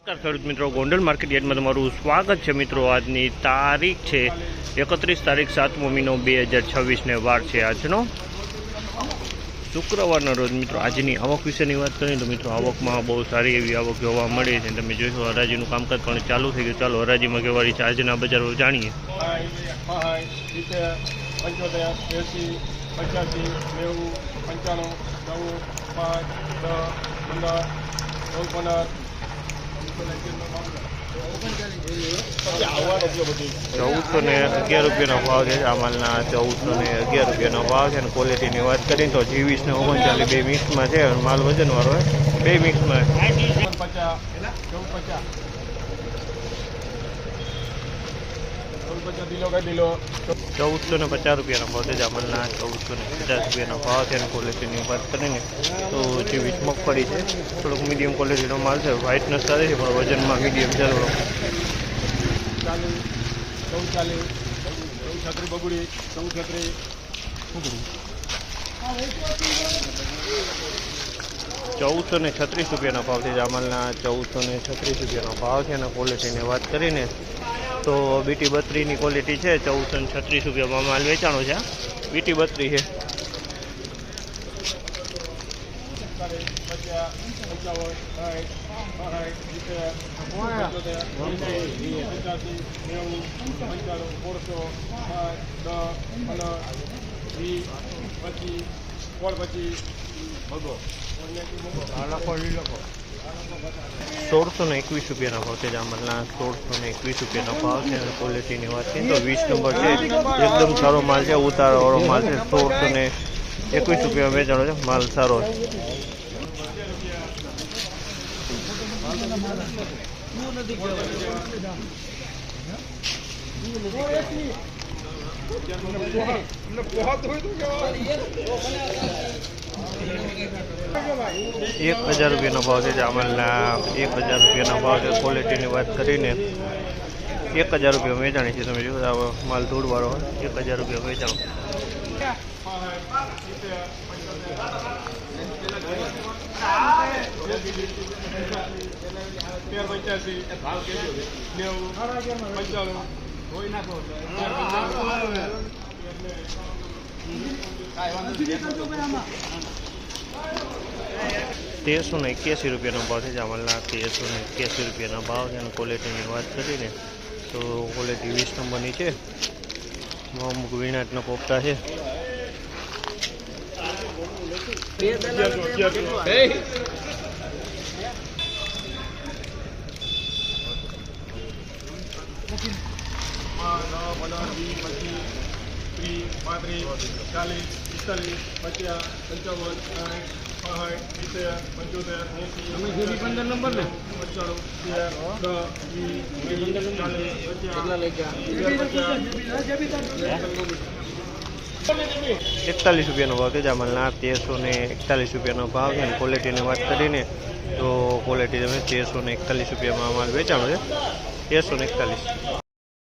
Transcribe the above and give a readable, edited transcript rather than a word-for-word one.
ખેડૂત મિત્રો, ગોંડલ માર્કેટ યાર્ડમાં તમારું સ્વાગત છે મિત્રો। આજની તારીખ છે 31 તારીખ 7મો મહિનો 2026 ને વાર છે આજનો શુક્રવારનો રોજ મિત્રો। આજની આવક વિશેની વાત કરીએ તો મિત્રો આવકમાં બહુ સારી એવી આવક જોવા મળી છે। તમે જોશો હરાજીનું કામકાજ પણ ચાલુ થઈ ગયું। ચાલો હરાજીમાં કેવાળી છે આજના બજારો જાણીએ। 1411 રૂપિયાનો ભાવ છે। આ માલના 1411 રૂપિયાનો ભાવ છે। અને ક્વોલિટીની વાત કરીએ તો 23 ને 39 બે મિક્સમાં છે। માલ વજનવાળો હોય બે મિક્સમાં। 1450 રૂપિયાનો ભાવ છે। જામલના 1450 રૂપિયાનો ભાવ છે। અને ક્વોલિટીની વાત કરીને તો 23 મગફળી છે। થોડોક મીડિયમ ક્વોલિટીનો માલ છે। વ્હાઇટનેસ સારી છે પણ વજનમાં મીડિયમ છે। 1436 રૂપિયાનો ભાવ છે। જામલના 1436 રૂપિયાનો ભાવ છે। અને ક્વોલિટીની વાત કરીને તો બીટી 32ની ક્વોલિટી છે। 1436 રૂપિયામાં માલ વેચાણો છે। બીટી 32 છે। ₹1621 રૂપિયાનો ભાવ છે। જામલના 1621 રૂપિયાનો ભાવ છે। અને ક્વોલિટીની વાત કરીએ તો 20 નંબર છે। એકદમ સારો માલ છે। ઉતારવાળો માલ છે। 1621 રૂપિયા વેચાણો છે। માલ સારો છે। ₹1000 રૂપિયાનો ભાવ છે। જામલના 1000 રૂપિયાનો ભાવ છે। ક્વોલિટીની વાત કરીને 1000 રૂપિયા વેચાણી છે। તમે જોયો માલ ધૂળવાળો હોય 1000 રૂપિયા વેચાણો। ₹1381 રૂપિયાનો ભાવ છે। જામલના 1381 રૂપિયાનો ભાવ છે। અને ક્વોલિટીની વાત કરીને તો ક્વોલિટી 20 નંબરની છે। અમુક વિનાટનો પોપટા છે। ₹41 રૂપિયાનો ભાવ છે। જામલના 1341 રૂપિયાનો ભાવ છે। અને ક્વોલિટીની વાત કરીને તો ક્વોલિટી તમે 1341 રૂપિયામાં માલ વેચાણો છે। 1341।